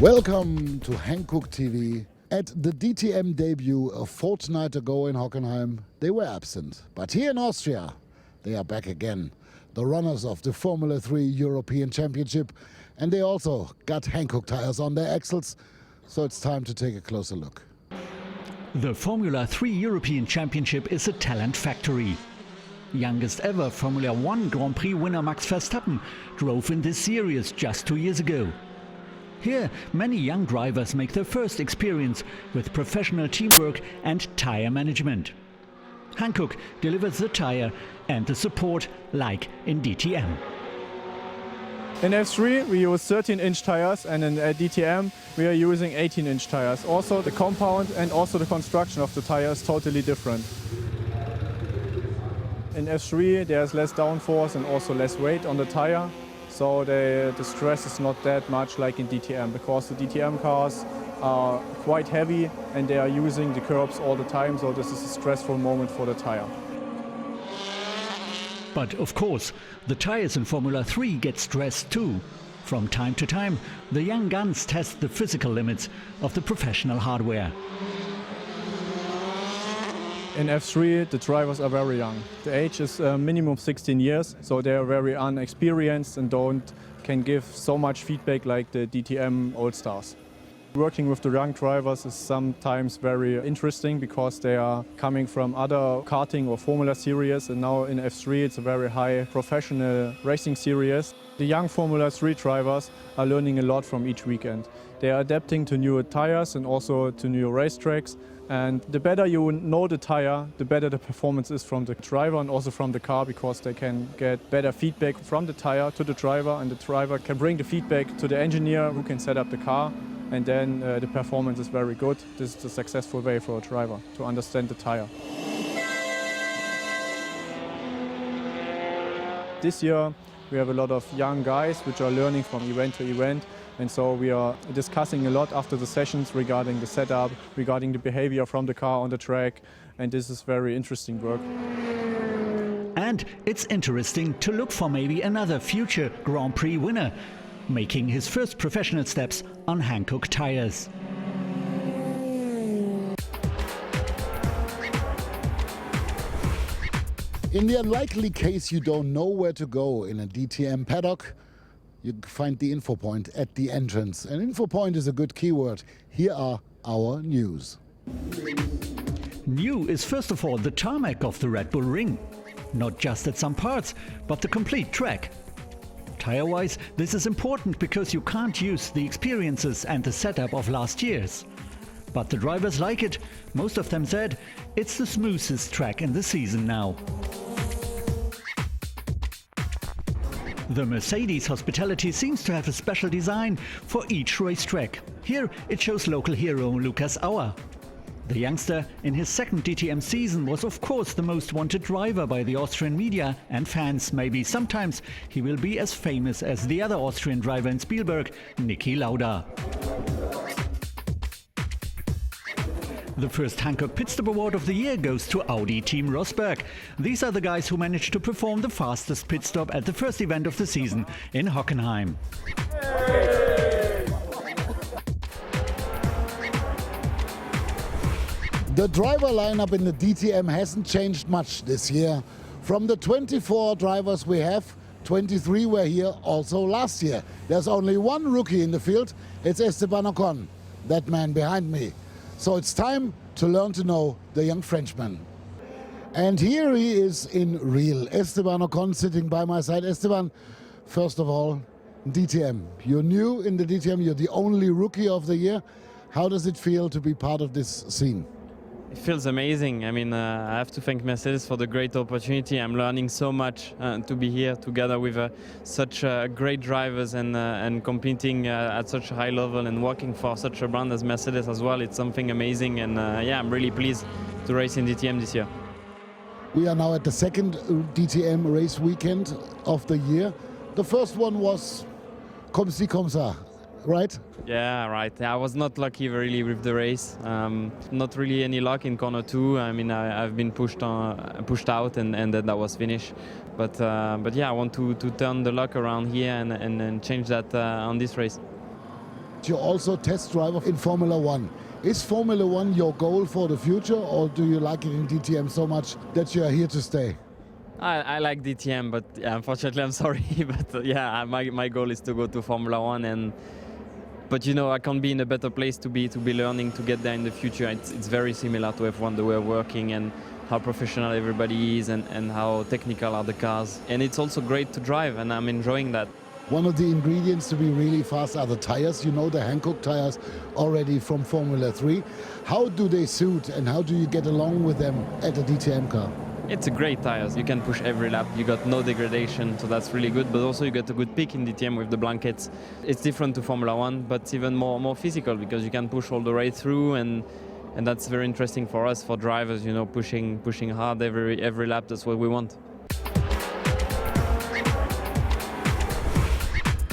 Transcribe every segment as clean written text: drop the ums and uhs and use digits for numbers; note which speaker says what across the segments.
Speaker 1: Welcome to Hankook TV. At the DTM debut a fortnight ago in Hockenheim, they were absent. But here in Austria, they are back again. The runners of the Formula 3 European Championship. And they also got Hankook Tires on their axles. So it's time to take a closer look.
Speaker 2: The Formula 3 European Championship is a talent factory. Youngest ever Formula 1 Grand Prix winner Max Verstappen drove in this series just 2 years ago. Here, many young drivers make their first experience with professional teamwork and tire management. Hankook delivers the tire and the support like in DTM.
Speaker 3: In F3 we use 13-inch tires, and in DTM we are using 18-inch tires. Also the compound and also the construction of the tire is totally different. In F3 there's less downforce and also less weight on the tire. So the stress is not that much like in DTM, because the DTM cars are quite heavy and they are using the curbs all the time, so this is a stressful moment for the tire.
Speaker 2: But of course, the tires in Formula 3 get stressed too. From time to time, the young guns test the physical limits of the professional hardware.
Speaker 3: In F3 the drivers are very young. The age is minimum 16 years, so they are very unexperienced and can give so much feedback like the DTM Old Stars. Working with the young drivers is sometimes very interesting because they are coming from other karting or Formula series, and now in F3 it's a very high professional racing series. The young Formula 3 drivers are learning a lot from each weekend. They are adapting to new tires and also to new racetracks. And the better you know the tire, the better the performance is from the driver and also from the car, because they can get better feedback from the tire to the driver, and the driver can bring the feedback to the engineer who can set up the car, and then the performance is very good. This is a successful way for a driver to understand the tire. This year we have a lot of young guys which are learning from event to event. And so we are discussing a lot after the sessions regarding the setup, regarding the behavior from the car on the track, and this is very interesting work.
Speaker 2: And it's interesting to look for maybe another future Grand Prix winner, making his first professional steps on Hankook Tires.
Speaker 1: In the unlikely case you don't know where to go in a DTM paddock, you find the info point at the entrance. An info point is a good keyword. Here are our news.
Speaker 2: New is first of all the tarmac of the Red Bull Ring. Not just at some parts, but the complete track. Tire-wise, this is important because you can't use the experiences and the setup of last year's. But the drivers like it. Most of them said it's the smoothest track in the season now. The Mercedes hospitality seems to have a special design for each racetrack. Here it shows local hero Lucas Auer. The youngster in his second DTM season was of course the most wanted driver by the Austrian media and fans. Maybe sometimes he will be as famous as the other Austrian driver in Spielberg, Niki Lauda. The first Hankook Pit Stop Award of the year goes to Audi Team Rosberg. These are the guys who managed to perform the fastest pit stop at the first event of the season in Hockenheim.
Speaker 1: The driver lineup in the DTM hasn't changed much this year. From the 24 drivers we have, 23 were here also last year. There's only one rookie in the field. It's Esteban Ocon, that man behind me. So it's time to learn to know the young Frenchman. And here he is in real. Esteban Ocon sitting by my side. Esteban, first of all, DTM. You're new in the DTM. You're the only rookie of the year. How does it feel to be part of this scene?
Speaker 4: It feels amazing. I mean, I have to thank Mercedes for the great opportunity. I'm learning so much to be here together with such great drivers and competing at such a high level and working for such a brand as Mercedes as well. It's something amazing, and yeah, I'm really pleased to race in DTM this year.
Speaker 1: We are now at the second DTM race weekend of the year. The first one was comme ci comme ça, right?
Speaker 4: Yeah, right. I was not lucky really with the race. Not really any luck in corner 2. I mean, I've been pushed out, and then that was finished. But yeah, I want to turn the luck around here and change that on this race.
Speaker 1: but you're also test driver in Formula One. Is Formula One your goal for the future, or do you like it in DTM so much that you are here to stay?
Speaker 4: I like DTM, but unfortunately I'm sorry. But my goal is to go to Formula One, but you know, I can't be in a better place to be learning to get there in the future. It's very similar to F1, the way of working and how professional everybody is and how technical are the cars. And it's also great to drive, and I'm enjoying that.
Speaker 1: One of the ingredients to be really fast are the tires. You know the Hankook Tires already from Formula 3. How do they suit and how do you get along with them at a DTM car?
Speaker 4: It's a great tires. You can push every lap. You got no degradation, so that's really good. But also you get a good peak in DTM with the blankets. It's different to Formula One, but it's even more physical because you can push all the way through, and that's very interesting for us, for drivers. You know, pushing hard every lap. That's what we want.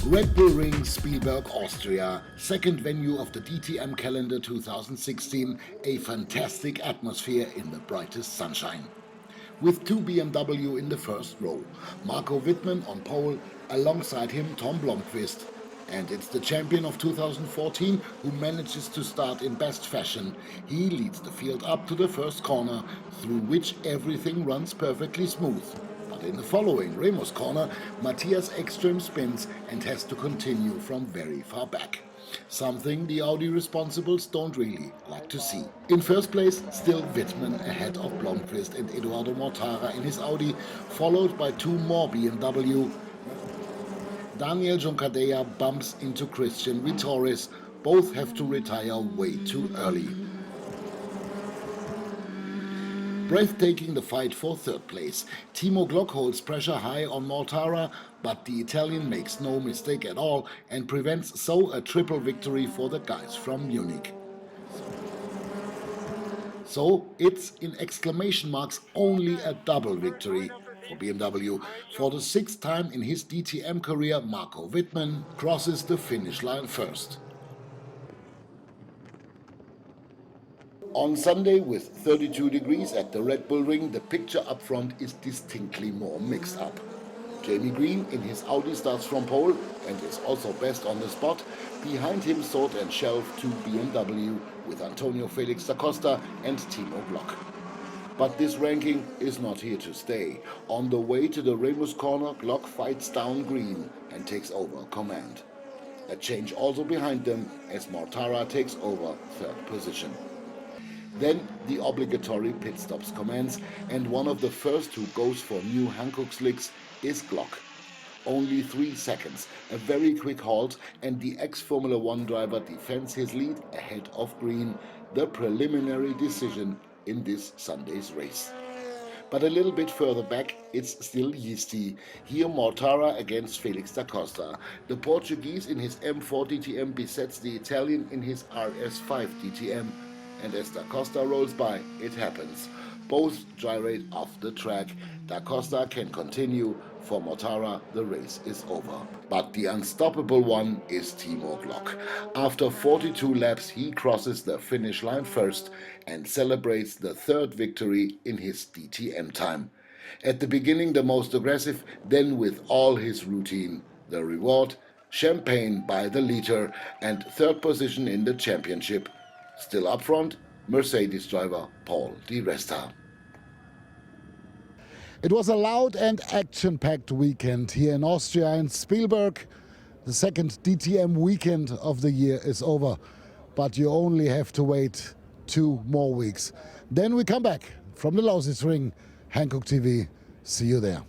Speaker 1: Red Bull Ring, Spielberg, Austria, second venue of the DTM calendar 2016, a fantastic atmosphere in the brightest sunshine. With two BMW in the first row, Marco Wittmann on pole, alongside him Tom Blomqvist. And it's the champion of 2014 who manages to start in best fashion. He leads the field up to the first corner, through which everything runs perfectly smooth. But in the following Remus corner, Matthias Ekström spins and has to continue from very far back. Something the Audi responsibles don't really like to see. In first place, still Wittmann ahead of Blomqvist and Edoardo Mortara in his Audi, followed by two more BMW. Daniel Juncadella bumps into Christian Vittoris. Both have to retire way too early. Breathtaking the fight for third place. Timo Glock holds pressure high on Mortara, but the Italian makes no mistake at all and prevents so a triple victory for the guys from Munich. So it's in exclamation marks only a double victory for BMW. For the sixth time in his DTM career, Marco Wittmann crosses the finish line first. On Sunday, with 32 degrees at the Red Bull Ring, the picture up front is distinctly more mixed up. Jamie Green in his Audi starts from pole and is also best on the spot. Behind him, sword and shelf to BMW with Antonio Felix da Costa and Timo Glock. But this ranking is not here to stay. On the way to the Remus corner, Glock fights down Green and takes over command. A change also behind them as Mortara takes over third position. Then the obligatory pit stops commence, and one of the first who goes for new Hankook slicks is Glock. Only 3 seconds, a very quick halt, and the ex-Formula One driver defends his lead ahead of Green, the preliminary decision in this Sunday's race. But a little bit further back, it's still yeasty. Here Mortara against Felix da Costa. The Portuguese in his M4 DTM besets the Italian in his RS5 DTM. And as Da Costa rolls by, it happens. Both gyrate off the track. Da Costa can continue. For Mortara, the race is over. But the unstoppable one is Timo Glock. After 42 laps, he crosses the finish line first and celebrates the third victory in his DTM time. At the beginning, the most aggressive, then with all his routine. The reward, champagne by the liter and third position in the championship. Still up front, Mercedes driver Paul Di Resta. It was a loud and action-packed weekend here in Austria and Spielberg. The second DTM weekend of the year is over, but you only have to wait 2 more weeks. Then we come back from the Lausitz Ring. Hankook TV, see you there.